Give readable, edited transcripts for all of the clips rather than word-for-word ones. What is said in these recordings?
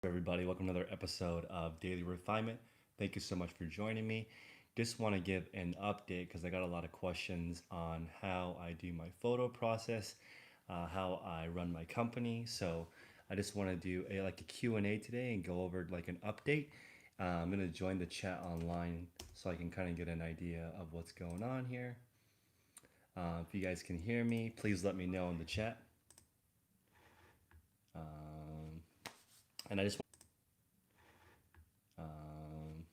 Everybody? Welcome to another episode of Daily Refinement. Thank you so much for joining me. Just want to give an update because I got a lot of questions on how I do my photo process, how I run my company. So I just want to do a Q&A today and go over like an update. I'm going to join the chat online so I can kind of get an idea of what's going on here. If you guys can hear me, please let me know in the chat. Um, and I just um,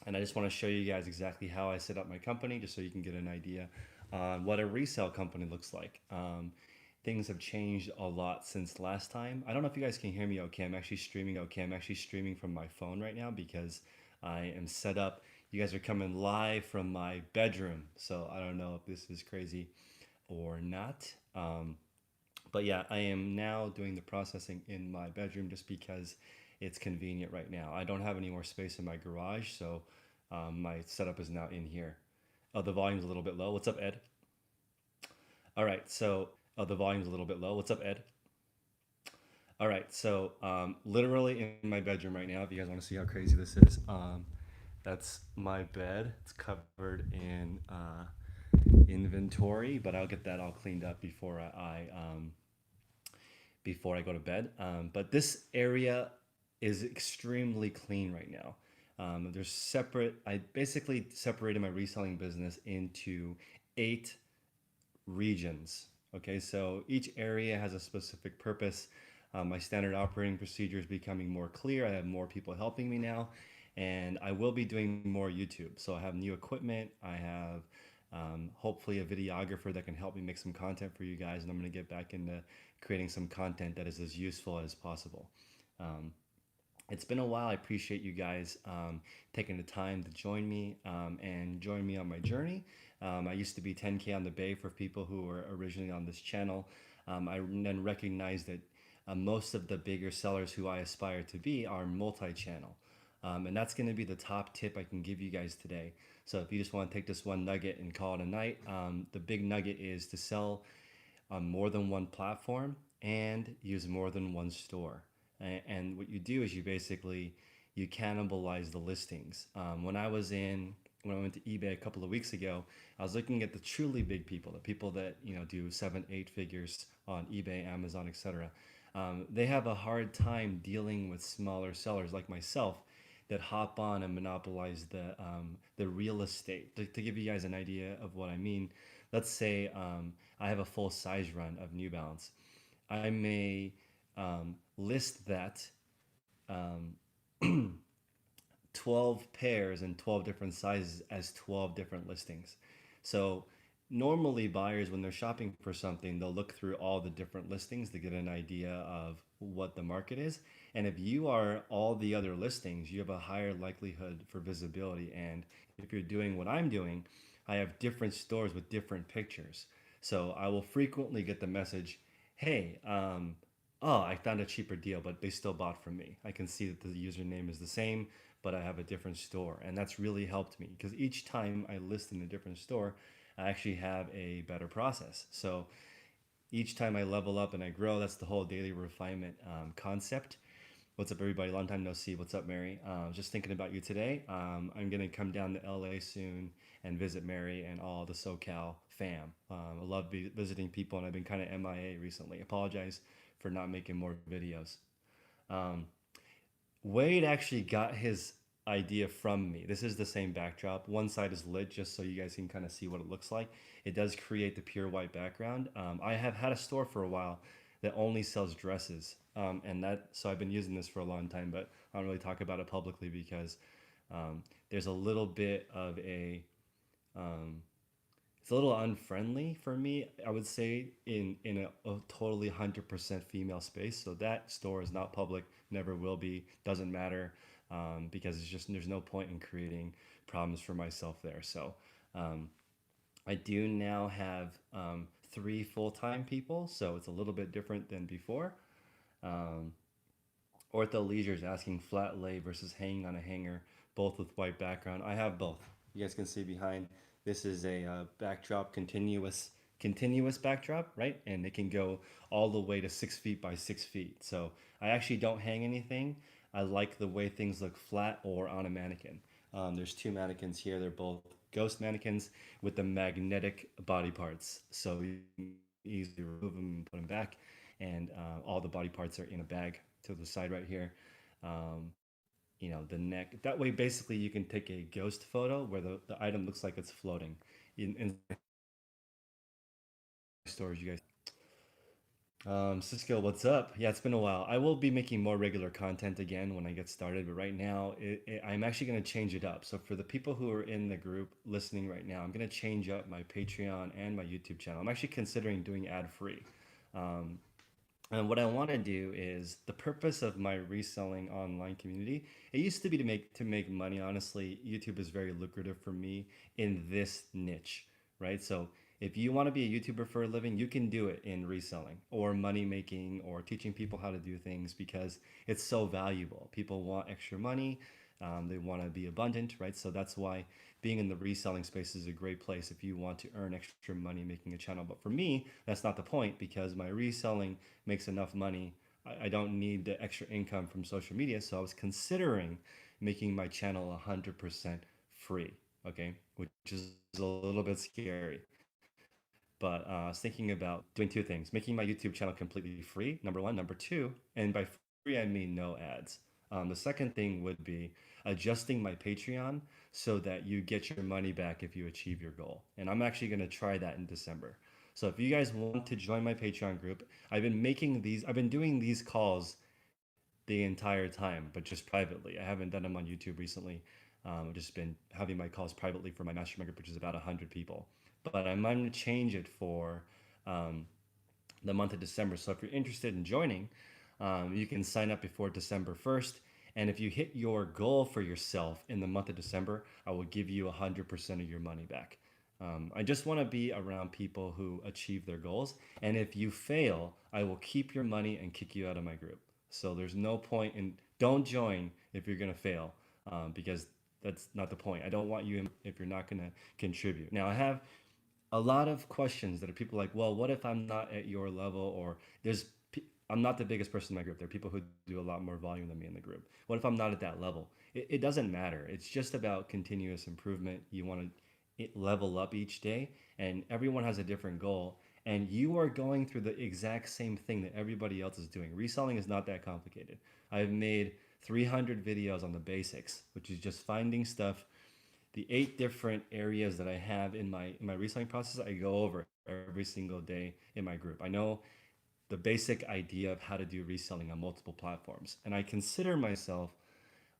and I just want to show you guys exactly how I set up my company, just so you can get an idea on what a resale company looks like. Things have changed a lot since last time. I don't know if you guys can hear me okay. I'm actually streaming okay. I'm actually streaming from my phone right now because I am set up. You guys are coming live from my bedroom, so I don't know if this is crazy or not. But yeah, I am now doing the processing in my bedroom just because it's convenient right now. I don't have any more space in my garage, so my setup is now in here. Oh, the volume's a little bit low. What's up, Ed? All right, so the volume's a little bit low. What's up, Ed? All right, so literally in my bedroom right now, if you guys want to see how crazy this is, that's my bed. It's covered in inventory, but I'll get that all cleaned up before I go to bed. But this area is extremely clean right now. There's separate. I basically separated my reselling business into 8 regions. Okay, so each area has a specific purpose. My standard operating procedure is becoming more clear. I have more people helping me now, and I will be doing more YouTube. So I have new equipment. I have hopefully a videographer that can help me make some content for you guys, and I'm going to get back into creating some content that is as useful as possible. Um, it's been a while. I appreciate you guys taking the time to join me and join me on my journey. I used to be 10K on the Bay for people who were originally on this channel. I then recognized that most of the bigger sellers who I aspire to be are multi-channel. And that's going to be the top tip I can give you guys today. So if you just want to take this one nugget and call it a night, the big nugget is to sell on more than one platform and use more than one store. And what you do is you cannibalize the listings. When I went to eBay a couple of weeks ago, I was looking at the truly big people, the people that do 7, 8 figures on eBay, Amazon, etc. They have a hard time dealing with smaller sellers like myself that hop on and monopolize the real estate. To give you guys an idea of what I mean, let's say I have a full size run of New Balance. I may list that um, 12 pairs and 12 different sizes as 12 different listings. So normally buyers, when they're shopping for something, they'll look through all the different listings to get an idea of what the market is. And if you are all the other listings, you have a higher likelihood for visibility. And if you're doing what I'm doing, I have different stores with different pictures. So I will frequently get the message, hey, oh, I found a cheaper deal, but they still bought from me. I can see that the username is the same, but I have a different store. And that's really helped me because each time I list in a different store, I actually have a better process. So each time I level up and I grow, that's the whole daily refinement concept. What's up, everybody? Long time no see. What's up, Mary? Just thinking about you today. I'm going to come down to LA soon and visit Mary and all the SoCal fam. I love visiting people, and I've been kind of MIA recently. Apologize for not making more videos. Um, Wade actually got his idea from me. This is the same backdrop. One side is lit just so you guys can kind of see what it looks like. It does create the pure white background. I have had a store for a while that only sells dresses. So I've been using this for a long time, but I don't really talk about it publicly because there's a little bit of um, it's a little unfriendly for me, I would say, in a totally 100% female space. So that store is not public, never will be, doesn't matter, because there's no point in creating problems for myself there. So um, I do now have 3 full-time people, so it's a little bit different than before. Um, Ortho Leisure is asking flat lay versus hanging on a hanger, both with white background. I have both. You guys can see behind. This is a backdrop continuous continuous backdrop, right? And it can go all the way to 6 feet by 6 feet. So I actually don't hang anything. I like the way things look flat or on a mannequin. There's two mannequins here. They're both ghost mannequins with the magnetic body parts. So you can easily remove them and put them back. And all the body parts are in a bag to the side right here. The neck. That way, basically, you can take a ghost photo where the item looks like it's floating in storage. You guys. Cisco, what's up? Yeah, it's been a while. I will be making more regular content again when I get started, but right now I'm actually going to change it up. So for the people who are in the group listening right now, I'm going to change up my Patreon and my YouTube channel. I'm actually considering doing ad free. Um, and what I want to do is the purpose of my reselling online community. It used to be to make money. Honestly, YouTube is very lucrative for me in this niche, right? So if you want to be a YouTuber for a living, you can do it in reselling or money making or teaching people how to do things because it's so valuable. People want extra money. They want to be abundant, right? So that's why being in the reselling space is a great place if you want to earn extra money making a channel. But for me, that's not the point because my reselling makes enough money. I don't need the extra income from social media. So I was considering making my channel 100% free, okay, which is a little bit scary. But I was thinking about doing two things: making my YouTube channel completely free, number one. Number two, and by free I mean no ads. The second thing would be adjusting my Patreon so that you get your money back if you achieve your goal. And I'm actually going to try that in December. So if you guys want to join my Patreon group, I've been doing these calls the entire time, but just privately. I haven't done them on YouTube recently. I've just been having my calls privately for my mastermind group, which is about 100 people. But I'm going to change it for um, the month of December. So if you're interested in joining, you can sign up before December 1st. And if you hit your goal for yourself in the month of December, I will give you 100% of your money back. I just want to be around people who achieve their goals. And if you fail, I will keep your money and kick you out of my group. So there's no point in don't join if you're going to fail because that's not the point. I don't want you in if you're not going to contribute. Now, I have a lot of questions that are people like, well, what if I'm not at your level? Or I'm not the biggest person in my group. There are people who do a lot more volume than me in the group. What if I'm not at that level? It doesn't matter. It's just about continuous improvement. You want to level up each day, and everyone has a different goal. And you are going through the exact same thing that everybody else is doing. Reselling is not that complicated. I've made 300 videos on the basics, which is just finding stuff. The 8 different areas that I have in my reselling process, I go over every single day in my group. I know the basic idea of how to do reselling on multiple platforms, and I consider myself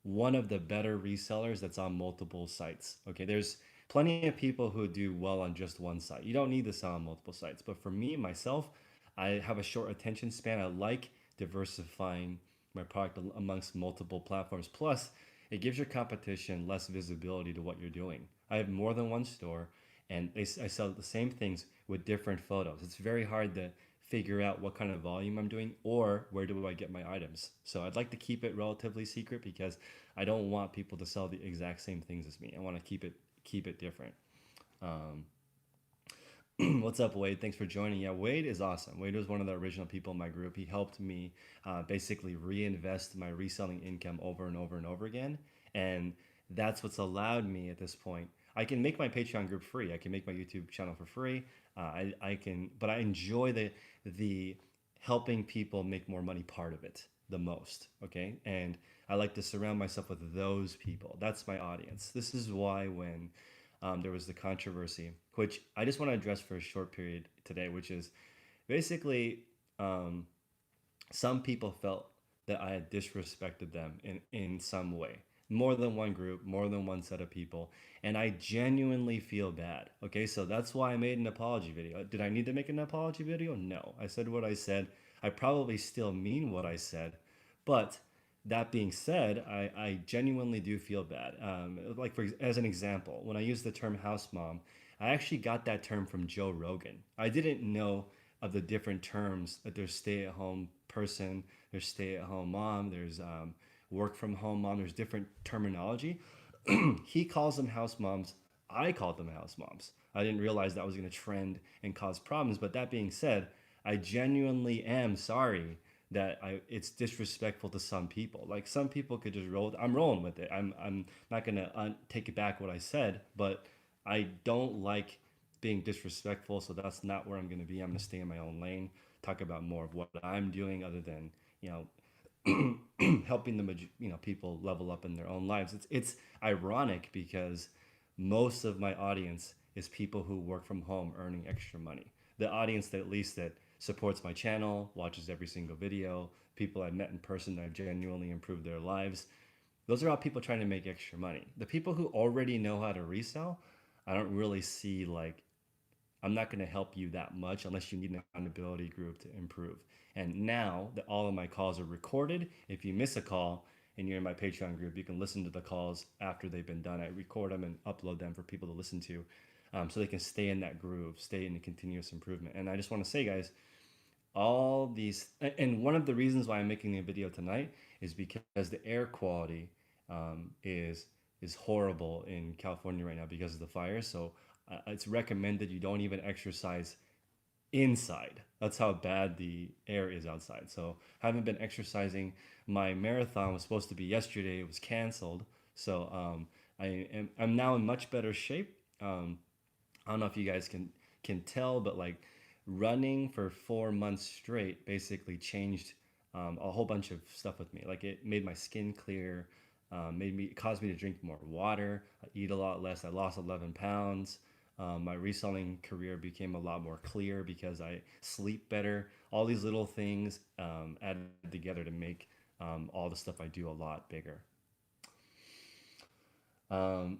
one of the better resellers that's on multiple sites. Okay, there's plenty of people who do well on just one site. You don't need to sell on multiple sites. But for me, myself, I have a short attention span. I like diversifying my product amongst multiple platforms. Plus, it gives your competition less visibility to what you're doing. I have more than one store, and I sell the same things with different photos. It's very hard to figure out what kind of volume I'm doing or where do I get my items. So I'd like to keep it relatively secret because I don't want people to sell the exact same things as me. I want to keep it different. Um, What's up, Wade? Thanks for joining. Yeah, Wade is awesome. Wade was one of the original people in my group. He helped me basically reinvest my reselling income over and over and over again. And that's what's allowed me at this point. I can make my Patreon group free. I can make my YouTube channel for free. I can, but I enjoy the helping people make more money part of it the most. Okay, and I like to surround myself with those people. That's my audience. This is why when there was the controversy, which I just want to address for a short period today, which is basically um, some people felt that I had disrespected them in some way. More than one group, more than one set of people. And I genuinely feel bad. Okay, so that's why I made an apology video. Did I need to make an apology video? No. I said what I said. I probably still mean what I said. But that being said, I genuinely do feel bad. Like, as an example, when I use the term house mom, I actually got that term from Joe Rogan. I didn't know of the different terms that there's stay at home person, there's stay at home mom, there's work from home mom, there's different terminology. He calls them house moms. I called them house moms. I didn't realize that was going to trend and cause problems. But that being said, I genuinely am sorry that it's disrespectful to some people. Like some people could just roll. I'm rolling with it. I'm not gonna take it back what I said, but I don't like being disrespectful. So that's not where I'm gonna be. I'm gonna stay in my own lane. Talk about more of what I'm doing, other than you helping the people level up in their own lives. It's ironic because most of my audience is people who work from home earning extra money. The audience that at least that supports my channel, watches every single video, people I've met in person that have genuinely improved their lives. Those are all people trying to make extra money. The people who already know how to resell, I don't really see like I'm not going to help you that much unless you need an accountability group to improve. And now that all of my calls are recorded, if you miss a call and you're in my Patreon group, you can listen to the calls after they've been done. I record them and upload them for people to listen to, so they can stay in that groove, stay in the continuous improvement. And I just want to say, guys, all these, and one of the reasons why I'm making a video tonight is because the air quality is horrible in California right now because of the fires. So it's recommended you don't even exercise inside. That's how bad the air is outside. So I haven't been exercising. My marathon was supposed to be yesterday. It was canceled. So I'm now in much better shape. I don't know if you guys can tell, but like running for 4 months straight basically changed a whole bunch of stuff with me. Like it made my skin clear, it caused me to drink more water, eat a lot less. I lost 11 pounds. My reselling career became a lot more clear because I sleep better. All these little things added together to make all the stuff I do a lot bigger. Um,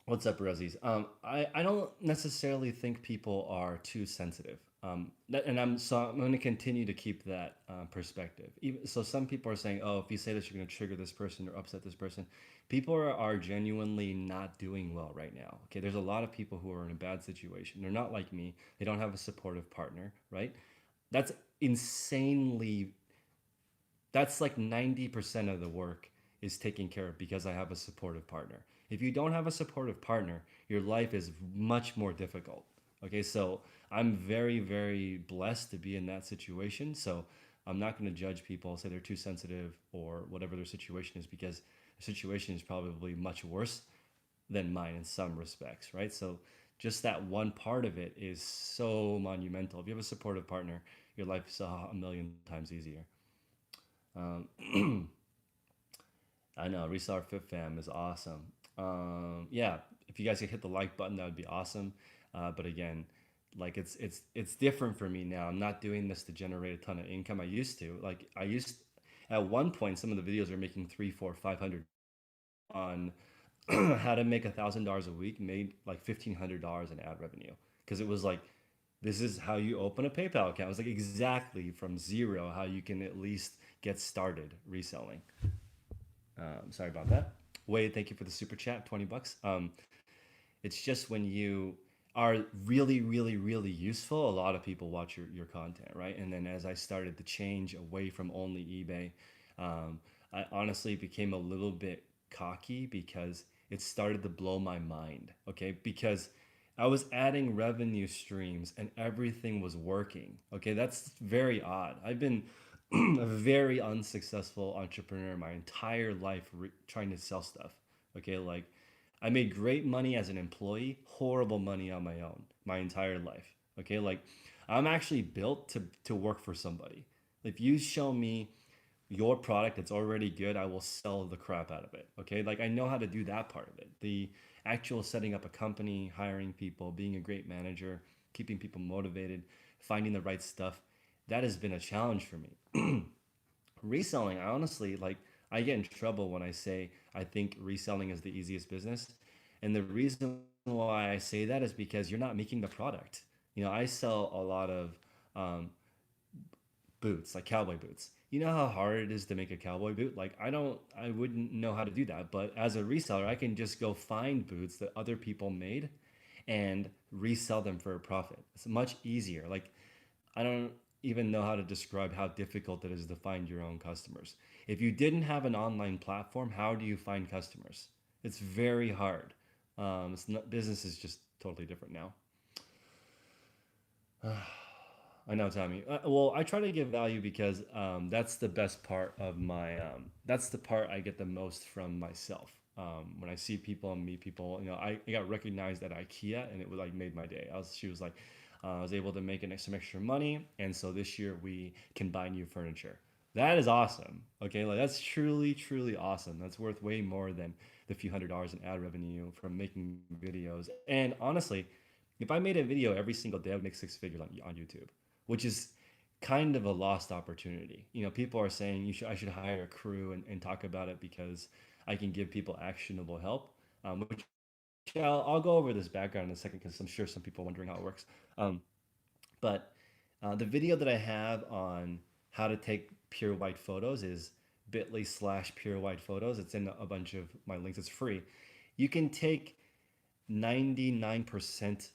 What's up, Rosie's? I don't necessarily think people are too sensitive. I'm going to continue to keep that perspective. So some people are saying, oh, if you say this, you're going to trigger this person or upset this person. People are genuinely not doing well right now. Okay, there's a lot of people who are in a bad situation. They're not like me. They don't have a supportive partner, right? That's insanely that's like 90% of the work is taken care of because I have a supportive partner. If you don't have a supportive partner, your life is much more difficult. Okay, so I'm very, very blessed to be in that situation. So I'm not going to judge people, say they're too sensitive or whatever their situation is, because the situation is probably much worse than mine in some respects, right? So just that one part of it is so monumental. If you have a supportive partner, your life is a million times easier. Um, I know Reseller Fit Fam is awesome. Yeah, if you guys could hit the like button, that would be awesome. But again, like it's different for me now. I'm not doing this to generate a ton of income. I used at one point some of the videos are making three, four, 500 on how to make $1,000 a week, made like $1,500 in ad revenue, because it was like this is how you open a PayPal account. It was like exactly from zero how you can at least get started reselling. Sorry about that. Wade, thank you for the super chat, 20 bucks. It's just when you are really, really, really useful, a lot of people watch your content, right? And then as I started to change away from only eBay, I honestly became a little bit cocky because it started to blow my mind, okay? Because I was adding revenue streams and everything was working, okay? That's very odd. I've been a very unsuccessful entrepreneur my entire life trying to sell stuff, okay? Like I made great money as an employee, horrible money on my own my entire life. Okay, like I'm actually built to work for somebody. If you show me your product that's already good, I will sell the crap out of it. Okay, like I know how to do that part of it. The actual setting up a company, hiring people, being a great manager, keeping people motivated, finding the right stuff, that has been a challenge for me. Reselling, I honestly like I get in trouble when I say I think reselling is the easiest business. And the reason why I say that is because you're not making the product. I sell a lot of um, boots, like cowboy boots. You know how hard it is to make a cowboy boot? Like I wouldn't know how to do that. But as a reseller, I can just go find boots that other people made and resell them for a profit. It's much easier. Like I don't even know how to describe how difficult it is to find your own customers. If you didn't have an online platform, how do you find customers? It's very hard. It's not, business is just totally different now. I know, Tommy. Well, I try to give value because that's the best part of my. That's the part I get the most from myself. When I see people and meet people, I got recognized at IKEA, and it was like made my day. She was like, I was able to make some extra money, and so this year we can buy new furniture. That is awesome. Okay, like that's truly, truly awesome. That's worth way more than the few $100s in ad revenue from making videos. And honestly, if I made a video every single day, I would make six figures on YouTube, which is kind of a lost opportunity. People are saying I should hire a crew and talk about it because I can give people actionable help. Which I'll go over this background in a second because I'm sure some people are wondering how it works. Um, but the video that I have on how to take pure white photos is bit.ly/pure white photos. It's in a bunch of my links. It's free. You can take 99%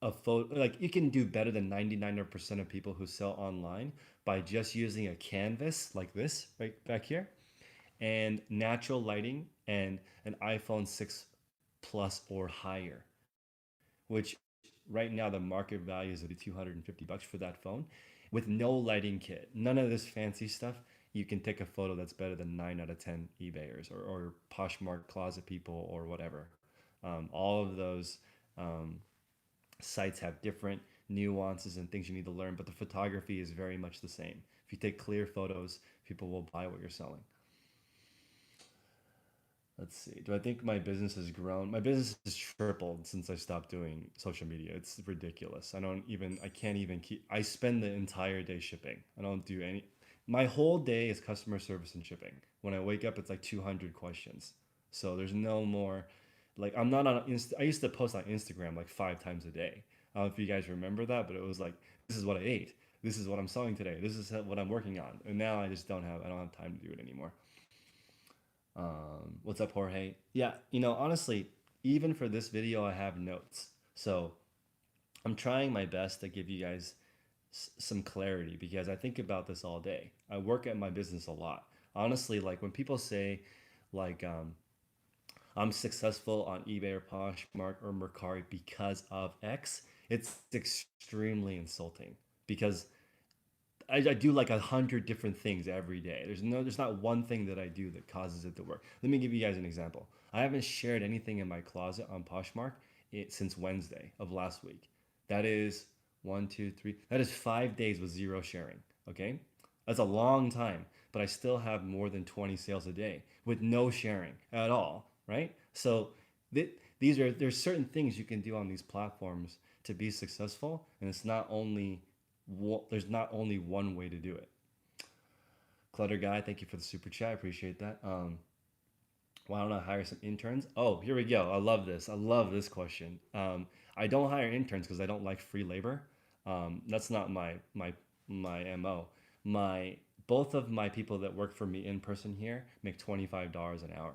of photo, like you can do better than 99% of people who sell online by just using a canvas like this right back here and natural lighting and an iPhone 6 plus or higher, which right now the market value is $250 for that phone with no lighting kit, none of this fancy stuff. You can take a photo that's better than 9 out of 10 ebayers or Poshmark closet people or whatever. All of those um, sites have different nuances and things you need to learn, but the photography is very much the same. If you take clear photos, people will buy what you're selling. Let's see. Do I think my business has grown? My business has tripled since I stopped doing social media. It's ridiculous. I can't even keep, I spend the entire day shipping. I don't do any, my whole day is customer service and shipping. When I wake up, it's like 200 questions. So there's no more, like, I'm not on, I used to post on Instagram like 5 times a day. I don't know if you guys remember that, but it was like, this is what I ate. This is what I'm selling today. This is what I'm working on. And now I don't have time to do it anymore. What's up, Jorge? Yeah, honestly, even for this video, I have notes. So I'm trying my best to give you guys some clarity because I think about this all day. I work at my business a lot. Honestly, like when people say, like, I'm successful on eBay or Poshmark or Mercari because of X, it's extremely insulting because I do like 100 different things every day. There's not one thing that I do that causes it to work. Let me give you guys an example. I haven't shared anything in my closet on Poshmark since Wednesday of last week. That is one, two, three. That is 5 days with zero sharing. Okay, that's a long time, but I still have more than 20 sales a day with no sharing at all. Right? So there's certain things you can do on these platforms to be successful, and there's not only one way to do it. Clutter guy, thank you for the super chat. I appreciate that. Why don't I hire some interns? Oh, here we go. I love this. I love this question. I don't hire interns because I don't like free labor. That's not my mo. My Both of my people that work for me in person here make $25 an hour.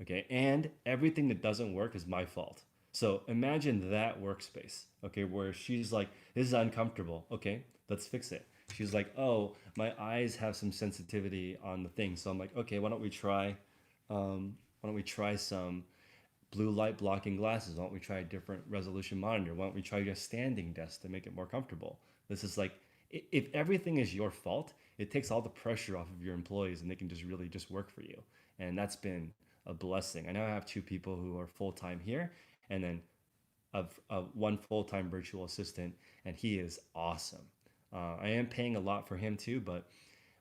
Okay, and everything that doesn't work is my fault. So imagine that workspace, okay, where she's like, this is uncomfortable. Okay, let's fix it. She's like, oh, my eyes have some sensitivity on the thing. So I'm like, okay, why don't we try some blue light blocking glasses? Why don't we try a different resolution monitor? Why don't we try a standing desk to make it more comfortable? This is like, if everything is your fault, it takes all the pressure off of your employees and they can just really just work for you. And that's been a blessing. I now have two people who are full time here, and then of one full time virtual assistant, and he is awesome. I am paying a lot for him too, but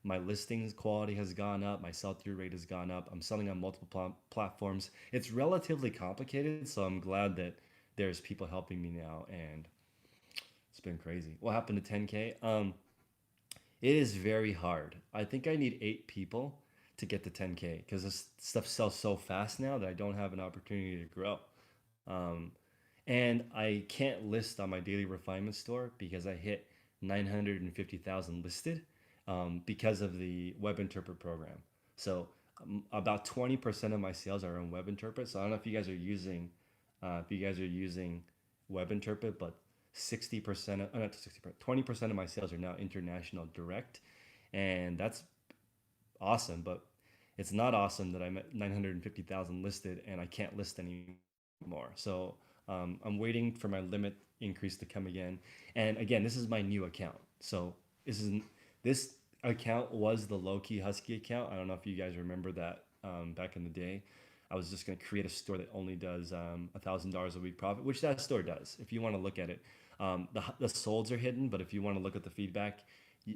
my listings quality has gone up, my sell through rate has gone up. I'm selling on multiple platforms. It's relatively complicated, so I'm glad that there's people helping me now, and it's been crazy. What happened to 10K? It is very hard. I think I need 8 people to get to 10K because this stuff sells so fast now that I don't have an opportunity to grow. Um, and I can't list on my daily refinement store because I hit 950,000 listed because of the web interpret program. So about 20% of my sales are on web interpret. So I don't know if you guys are using web interpret, but 60% of, not 60%, 20% of my sales are now international direct. And that's awesome, but it's not awesome that I'm at 950,000 listed and I can't list anymore more. So I'm waiting for my limit increase to come again. And again, this is my new account. So this is this account was the low key Husky account. I don't know if you guys remember that back in the day. I was just going to create a store that only does $1,000 a week profit, which that store does. If you want to look at it, the solds are hidden, but if you want to look at the feedback,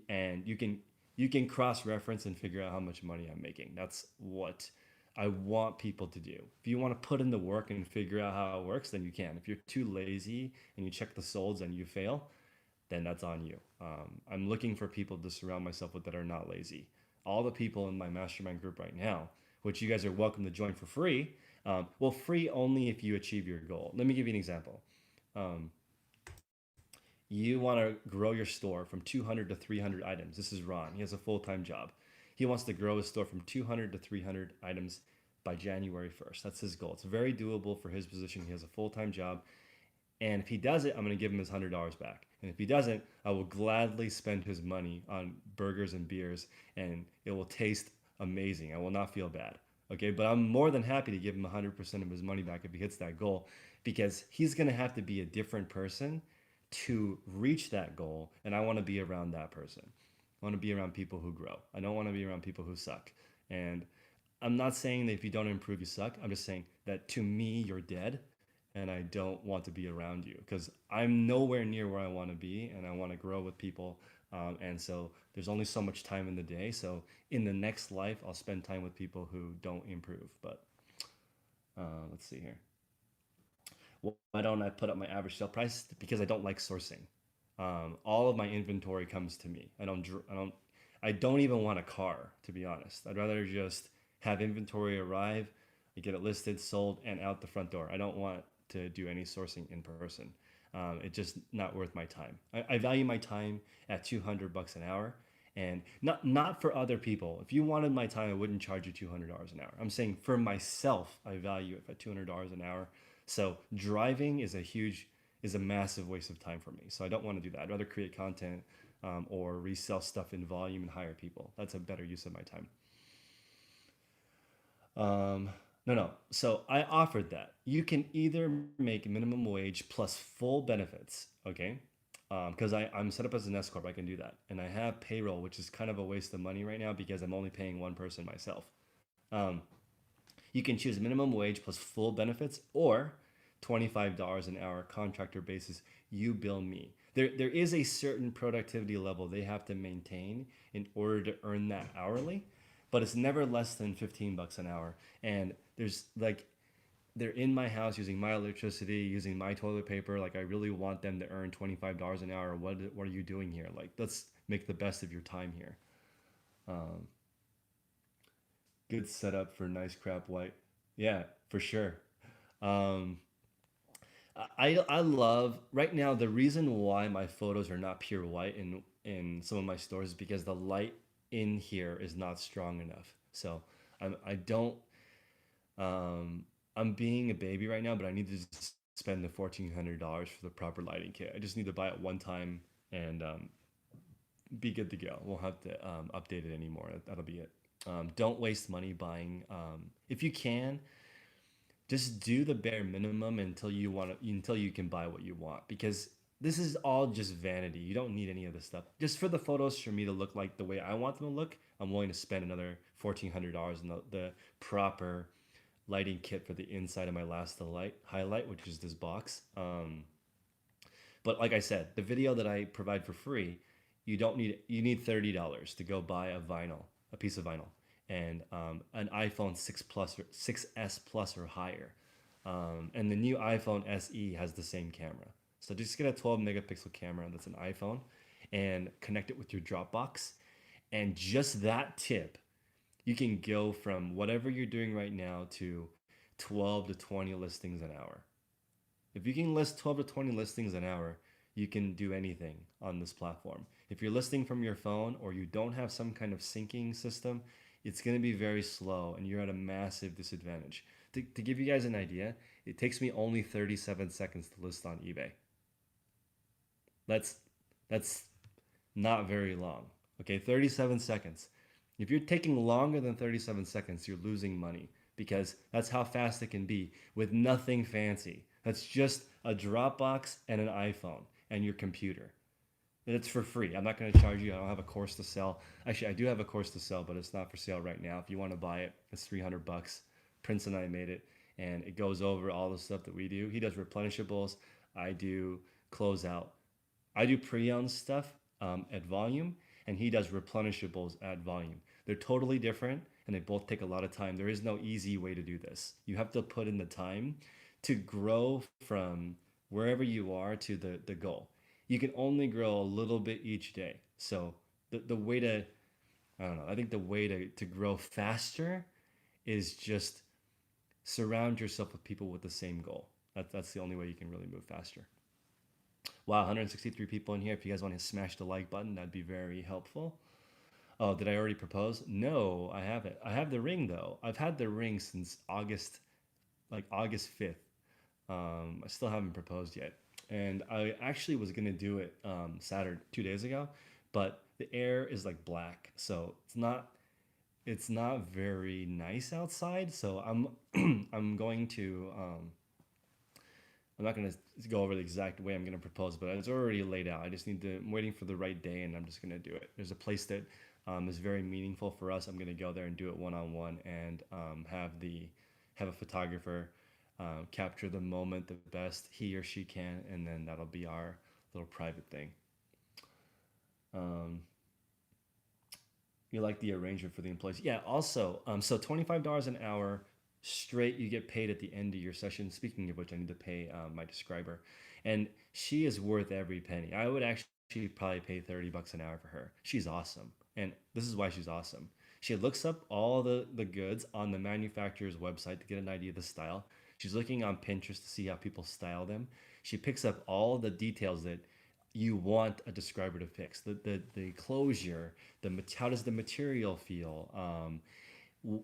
and you can cross reference and figure out how much money I'm making. That's what I want people to do. If you want to put in the work and figure out how it works, then you can. If you're too lazy and you check the solds and you fail, then that's on you. I'm looking for people to surround myself with that are not lazy. All the people in my mastermind group right now, which you guys are welcome to join for free. Well, free only if you achieve your goal. Let me give you an example. Um, you want to grow your store from 200 to 300 items. This is Ron. He has a full time job. He wants to grow his store from 200 to 300 items by January 1st. That's his goal. It's very doable for his position. He has a full time job. And if he does it, I'm going to give him his $100 back. And if he doesn't, I will gladly spend his money on burgers and beers, and it will taste amazing. I will not feel bad. Okay, but I'm more than happy to give him 100% of his money back if he hits that goal, because he's going to have to be a different person to reach that goal. And I want to be around that person. I want to be around people who grow. I don't want to be around people who suck. And I'm not saying that if you don't improve, you suck. I'm just saying that to me, you're dead, and I don't want to be around you because I'm nowhere near where I want to be, and I want to grow with people. And so there's only so much time in the day. So in the next life, I'll spend time with people who don't improve. But let's see here. Why don't I put up my average sale price? Because I don't like sourcing. All of my inventory comes to me. I don't even want a car, to be honest. I'd rather just have inventory arrive, I get it listed, sold, and out the front door. I don't want to do any sourcing in person. It's just not worth my time. I value my time at 200 bucks an hour, and not for other people. If you wanted my time, I wouldn't charge you $200 an hour. I'm saying for myself, I value it at $200 an hour. So driving is a massive waste of time for me. So I don't want to do that. I'd rather create content or resell stuff in volume and hire people. That's a better use of my time. No, no. So I offered that. You can either make minimum wage plus full benefits, okay? Because I'm set up as an S corp, I can do that, and I have payroll, which is kind of a waste of money right now because I'm only paying one person myself. Um, you can choose minimum wage plus full benefits or $25 an hour contractor basis. You bill me. There is a certain productivity level they have to maintain in order to earn that hourly, but it's never less than 15 bucks an hour. And there's like they're in my house using my electricity, using my toilet paper. Like I really want them to earn $25 an hour. What are you doing here? Like let's make the best of your time here. Um, Good setup for nice crap white. Yeah, for sure. Um, I love right now the reason why my photos are not pure white in some of my stores is because the light in here is not strong enough. So I don't I'm being a baby right now, but I need to just spend the $1,400 for the proper lighting kit. I just need to buy it one time and be good to go. Won't have to update it anymore. That'll be it. Don't waste money buying. If you can, just do the bare minimum until you can buy what you want, because this is all just vanity. You don't need any of this stuff. Just for the photos for me to look like the way I want them to look, I'm willing to spend another $1,400 on the proper lighting kit for the inside of my last light highlight, which is this box. But like I said, the video that I provide for free, you need $30 to go buy a piece of vinyl, and an iPhone 6 Plus or 6S Plus or higher. And the new iPhone SE has the same camera. So just get a 12 megapixel camera that's an iPhone and connect it with your Dropbox. And just that tip, you can go from whatever you're doing right now to 12 to 20 listings an hour. If you can list 12 to 20 listings an hour, you can do anything on this platform. If you're listing from your phone or you don't have some kind of syncing system, it's going to be very slow and you're at a massive disadvantage. To give you guys an idea, it takes me only 37 seconds to list on eBay. That's that's not very long. Okay, 37 seconds. If you're taking longer than 37 seconds, you're losing money because that's how fast it can be with nothing fancy. That's just a Dropbox and an iPhone and your computer. And it's for free. I'm not going to charge you. I don't have a course to sell. Actually, I do have a course to sell, but it's not for sale right now. If you want to buy it, it's 300 bucks. Prince and I made it, and it goes over all the stuff that we do. He does replenishables. I do closeout. I do pre-owned stuff at volume, and he does replenishables at volume. They're totally different, and they both take a lot of time. There is no easy way to do this. You have to put in the time to grow from wherever you are to the goal. You can only grow a little bit each day. So the way to, I don't know, I think the way to grow faster is just surround yourself with people with the same goal. That's the only way you can really move faster. Wow, 163 people in here. If you guys want to smash the like button, that'd be very helpful. Oh, did I already propose? No, I haven't. I have the ring though. I've had the ring since August, like August 5th. I still haven't proposed yet. And I actually was gonna do it Saturday, 2 days ago, but the air is like black, so it's not very nice outside. So I'm going to I'm not gonna go over the exact way I'm gonna propose, but it's already laid out. I just need to. I'm waiting for the right day, and I'm just gonna do it. There's a place that is very meaningful for us. I'm gonna go there and do it one on one, and have a photographer capture the moment the best he or she can, and then that'll be our little private thing. Um, you like the arrangement for the employees? Yeah. Also, so $25 an hour straight. You get paid at the end of your session. Speaking of which, I need to pay my describer, and she is worth every penny. I would actually probably pay 30 bucks an hour for her. She's awesome, and this is why she's awesome. She looks up all the goods on the manufacturer's website to get an idea of the style. She's looking on Pinterest to see how people style them. She picks up all the details that you want a describer to fix. The closure, how does the material feel?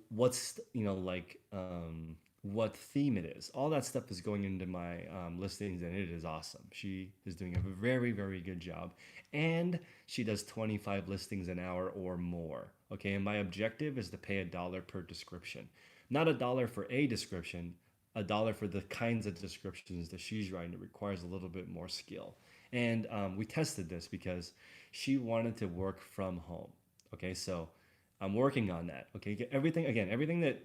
What's like what theme it is. All that stuff is going into my listings, and it is awesome. She is doing a very, very good job, and she does 25 listings an hour or more. Okay, and my objective is to pay $1 per description, not $1 for a description, $1 for the kinds of descriptions that she's writing. It requires a little bit more skill, and we tested this because she wanted to work from home. Okay, so I'm working on that. Okay, everything that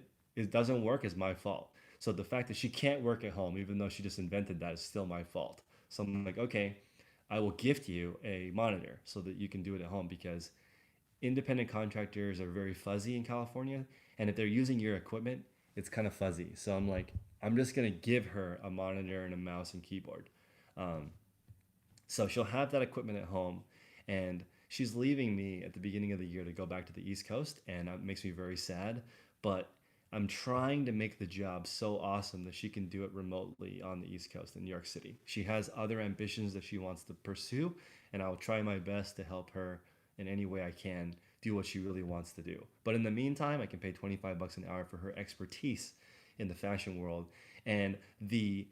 doesn't work is my fault. So the fact that she can't work at home, even though she just invented that, is still my fault. So I'm like, okay, I will gift you a monitor so that you can do it at home, because independent contractors are very fuzzy in California, and if they're using your equipment, it's kind of fuzzy. So I'm like, I'm just gonna give her a monitor and a mouse and keyboard. Um, so she'll have that equipment at home, and she's leaving me at the beginning of the year to go back to the East Coast, and it makes me very sad. But I'm trying to make the job so awesome that she can do it remotely on the East Coast in New York City. She has other ambitions that she wants to pursue, and I'll try my best to help her in any way I can do what she really wants to do. But in the meantime, I can pay 25 bucks an hour for her expertise in the fashion world. And the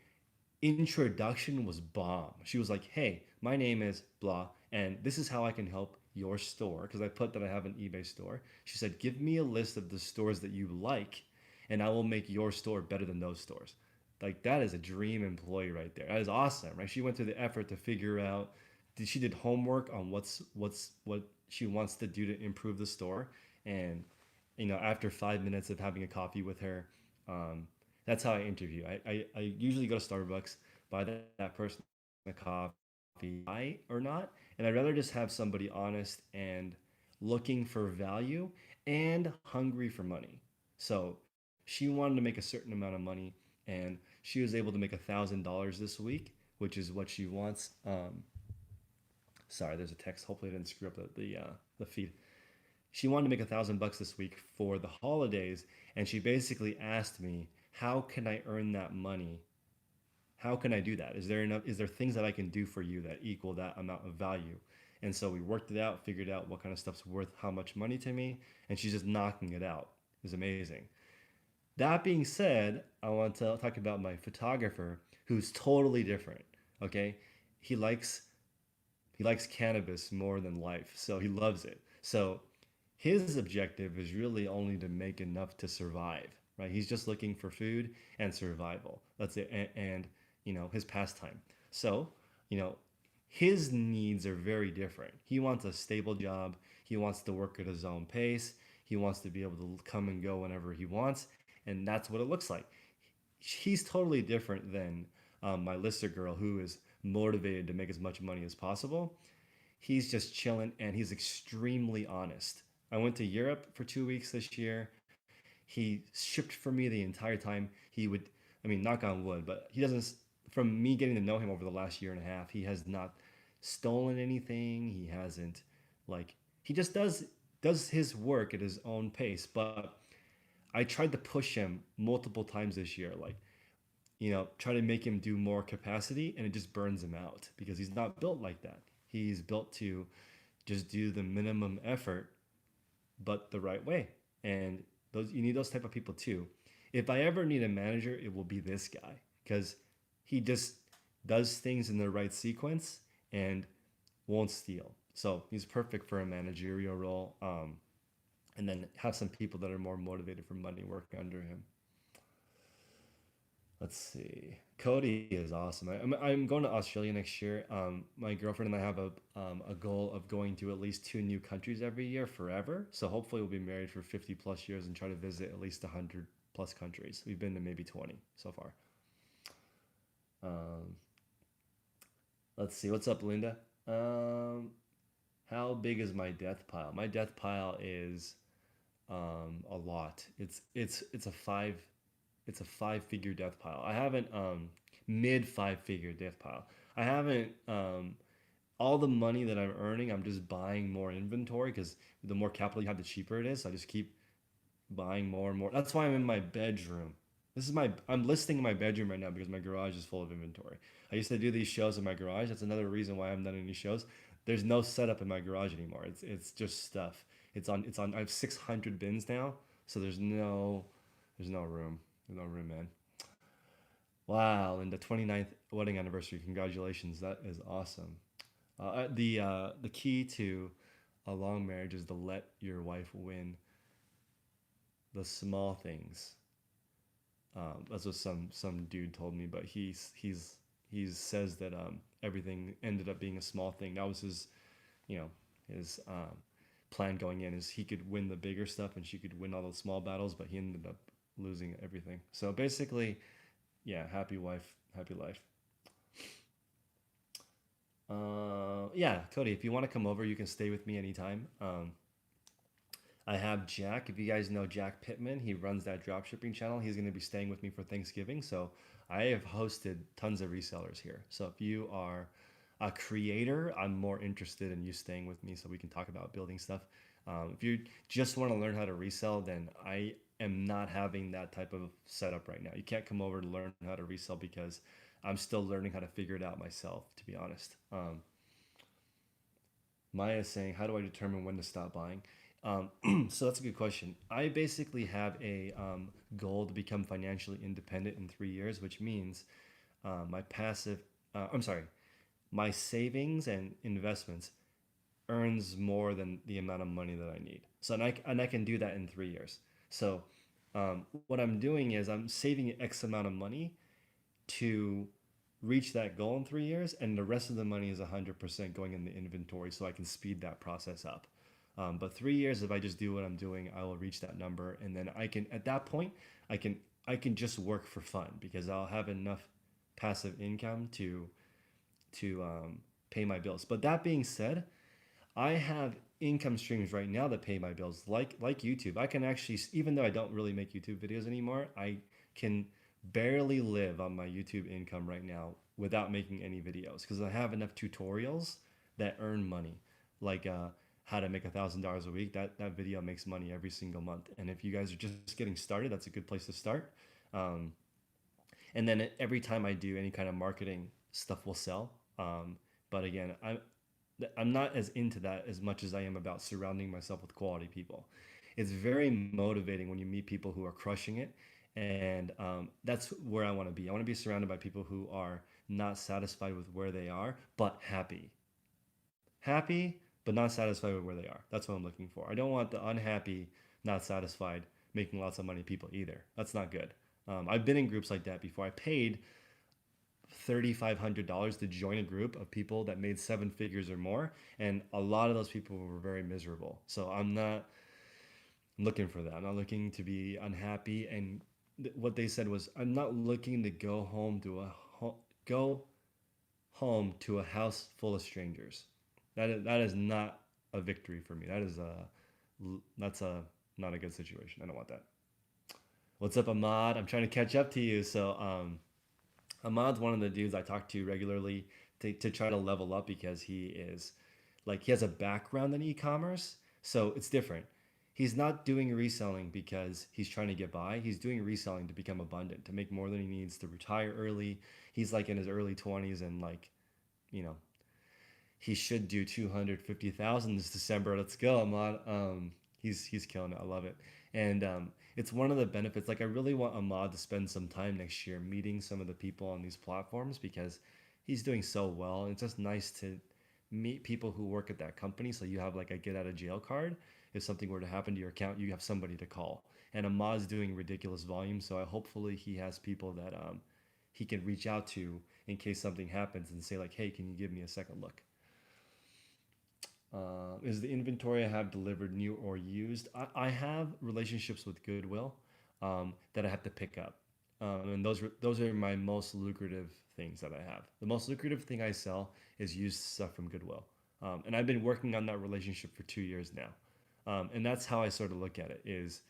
introduction was bomb. She was like, "Hey, my name is blah, and this is how I can help your store." Because I put that I have an eBay store. She said, "Give me a list of the stores that you like, and I will make your store better than those stores." Like, that is a dream employee right there. That is awesome, right? She went through the effort to figure out. She did homework on what she wants to do to improve the store, and after 5 minutes of having a coffee with her, um, that's how I interview. I usually go to Starbucks, buy that person a coffee, buy or not, and I'd rather just have somebody honest and looking for value and hungry for money. So she wanted to make a certain amount of money, and she was able to make $1,000 this week, which is what she wants. Sorry, there's a text. Hopefully, I didn't screw up the feed. She wanted to make $1,000 this week for the holidays, and she basically asked me, "How can I earn that money? How can I do that? Is there enough? Is there things that I can do for you that equal that amount of value?" And so we worked it out, figured out what kind of stuff's worth how much money to me, and she's just knocking it out. It's amazing. That being said, I want to talk about my photographer, who's totally different. Okay, he likes he likes cannabis more than life, so he loves it. So his objective is really only to make enough to survive, right? He's just looking for food and survival. That's it. And his pastime. So, you know, his needs are very different. He wants a stable job. He wants to work at his own pace. He wants to be able to come and go whenever he wants. And that's what it looks like. He's totally different than my lister girl who is motivated to make as much money as possible. He's just chilling and he's extremely honest. I went to Europe for 2 weeks this year. He shipped for me the entire time. He would, I mean, knock on wood, but he doesn't, from me getting to know him over the last year and a half, he has not stolen anything. He hasn't, like, he just does his work at his own pace. But I tried to push him multiple times this year, like, try to make him do more capacity, and it just burns him out because he's not built like that. He's built to just do the minimum effort, but the right way. And those you need those type of people too. If I ever need a manager, it will be this guy because he just does things in the right sequence and won't steal. So he's perfect for a managerial role. And then have some people that are more motivated for money work under him. Let's see. Cody is awesome. I'm going to Australia next year. My girlfriend and I have a goal of going to at least two new countries every year forever. So hopefully we'll be married for 50 plus years and try to visit at least 100 plus countries. We've been to maybe 20 so far. Um, let's see. What's up, Linda? Um, how big is my death pile? My death pile is a lot. It's a five figure death pile. I haven't mid five figure death pile. I haven't all the money that I'm earning. I'm just buying more inventory because the more capital you have, the cheaper it is. So I just keep buying more and more. That's why I'm in my bedroom. I'm listing in my bedroom right now because my garage is full of inventory. I used to do these shows in my garage. That's another reason why I haven't done any shows. There's no setup in my garage anymore. It's just stuff. I have 600 bins now, so there's no room. There's no room, man. Wow, and the 29th wedding anniversary. Congratulations. That is awesome. The key to a long marriage is to let your wife win the small things. That's what some dude told me, but he says that everything ended up being a small thing. That was you know, his plan going in is he could win the bigger stuff and she could win all the small battles, but he ended up losing everything. So basically, yeah, happy wife, happy life. Yeah, Cody, if you want to come over, you can stay with me anytime. I have Jack. If you guys know Jack Pittman, he runs that dropshipping channel. He's going to be staying with me for Thanksgiving. So I have hosted tons of resellers here. So if you are a creator, I'm more interested in you staying with me so we can talk about building stuff. If you just want to learn how to resell, then I am not having that type of setup right now. You can't come over to learn how to resell because I'm still learning how to figure it out myself, to be honest. Maya is saying, how do I determine when to stop buying? So that's a good question. I basically have a goal to become financially independent in 3 years, which means my I'm sorry, my savings and investments earns more than the amount of money that I need. So and I can do that in 3 years. So what I'm doing is I'm saving X amount of money to reach that goal in 3 years, and the rest of the money is 100% going in the inventory so I can speed that process up. But 3 years, if I just do what I'm doing, I will reach that number, and then I can at that point I can I can just work for fun because I'll have enough passive income to pay my bills. But that being said, I have income streams right now that pay my bills, like YouTube. I can actually, even though I don't really make YouTube videos anymore, I can barely live on my YouTube income right now without making any videos because I have enough tutorials that earn money, like how to make $1,000 a week. That video makes money every single month. And if you guys are just getting started, that's a good place to start. Um, and then every time I do any kind of marketing, stuff will sell. But again, I'm not as into that as much as I am about surrounding myself with quality people. It's very motivating when you meet people who are crushing it, and that's where I want to be. I want to be surrounded by people who are not satisfied with where they are, but happy, but not satisfied with where they are. That's what I'm looking for. I don't want the unhappy, not satisfied, making lots of money people either. That's not good. I've been in groups like that before. I paid $3,500 to join a group of people that made seven figures or more, and a lot of those people were very miserable. So I'm not looking for that. I'm not looking to be unhappy. And what they said was, I'm not looking to go home to a house full of strangers. That is not a victory for me. That's a not a good situation. I don't want that. What's up, Ahmad? I'm trying to catch up to you. So Ahmad's one of the dudes I talk to regularly to try to level up because he is like he has a background in e-commerce, so it's different. He's not doing reselling because he's trying to get by. He's doing reselling to become abundant, to make more than he needs to retire early. He's like in his early 20s and like, you know, he should do 250,000 this December. Let's go, Ahmad. He's killing it. I love it. And it's one of the benefits. Like I really want Ahmad to spend some time next year meeting some of the people on these platforms because he's doing so well. And it's just nice to meet people who work at that company. So you have like a get out of jail card. If something were to happen to your account, you have somebody to call. And Ahmad's doing ridiculous volume, so hopefully he has people that he can reach out to in case something happens and say like, hey, can you give me a second look? Is the inventory I have delivered new or used? I have relationships with Goodwill that I have to pick up. And those are my most lucrative things that I have. The most lucrative thing I sell is used stuff from Goodwill. And I've been working on that relationship for 2 years now. And that's how I sort of look at it is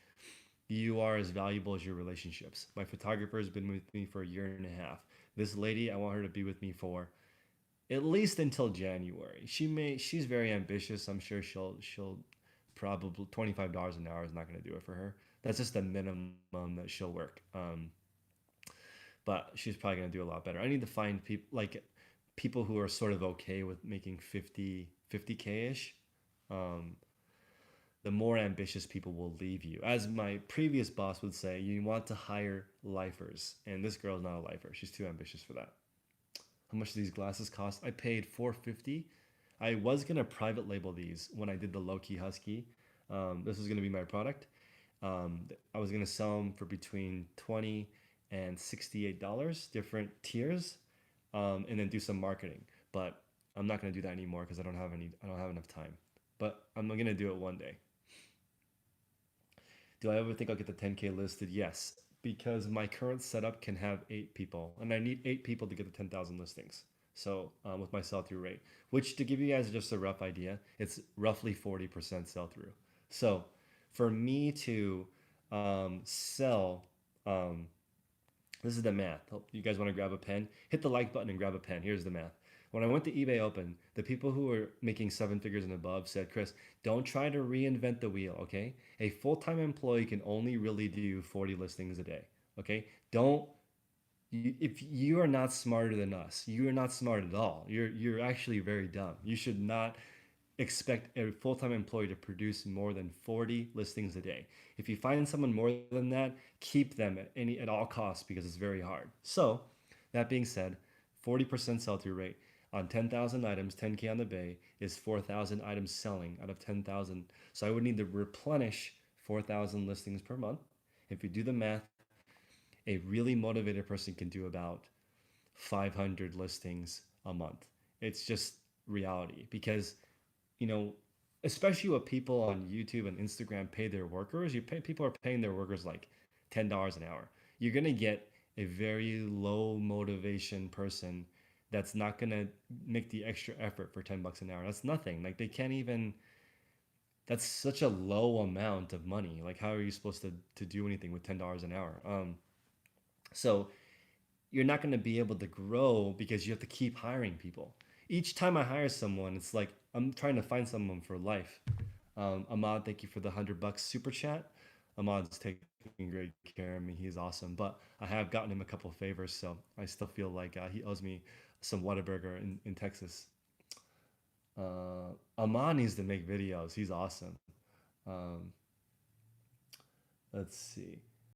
you are as valuable as your relationships. My photographer has been with me for a year and a half. This lady, I want her to be with me for at least until January. She's very ambitious. I'm sure she'll probably $25 an hour is not going to do it for her. That's just the minimum that she'll work. But she's probably going to do a lot better. I need to find people who are sort of okay with making 50K ish. Um, the more ambitious people will leave you. As my previous boss would say, you want to hire lifers, and this girl's not a lifer. She's too ambitious for that. How much do these glasses cost? I paid $450. I was gonna private label these when I did the low key husky. This was gonna be my product. I was gonna sell them for between $20 and $68, different tiers, and then do some marketing. But I'm not gonna do that anymore because I don't have any. I don't have enough time. But I'm gonna do it one day. Do I ever think I'll get the 10K listed? Yes, because my current setup can have 8 people, and I need 8 people to get the 10,000 listings. So with my sell through rate, which to give you guys just a rough idea, it's roughly 40% sell through. So for me to sell, um, this is the math. Hope you guys want to grab a pen? Hit the like button and grab a pen. Here's the math. When I went to eBay Open, the people who were making seven figures and above said, Chris, don't try to reinvent the wheel, okay? A full time employee can only really do 40 listings a day, okay? Don't, if you are not smarter than us, you are not smart at all. You're actually very dumb. You should not expect a full-time employee to produce more than 40 listings a day. If you find someone more than that, keep them at all costs because it's very hard. So, that being said, 40% sell-through rate on 10,000 items, 10K on the bay is 4,000 items selling out of 10,000. So I would need to replenish 4,000 listings per month. If you do the math, a really motivated person can do about 500 listings a month. It's just reality because you know, especially what people on YouTube and Instagram pay their workers, people are paying their workers like $10 an hour. You're gonna get a very low motivation person that's not gonna make the extra effort for 10 bucks an hour. That's nothing. Like they can't even. That's such a low amount of money. Like how are you supposed to do anything with $10 an hour? So you're not going to be able to grow because you have to keep hiring people. Each time I hire someone, it's like I'm trying to find someone for life. Ahmad, thank you for the $100 super chat. Ahmad's taking great care of me. He's awesome. But I have gotten him a couple of favors, so I still feel like he owes me some Whataburger in Texas. Ahmad needs to make videos. He's awesome. Um, let's see.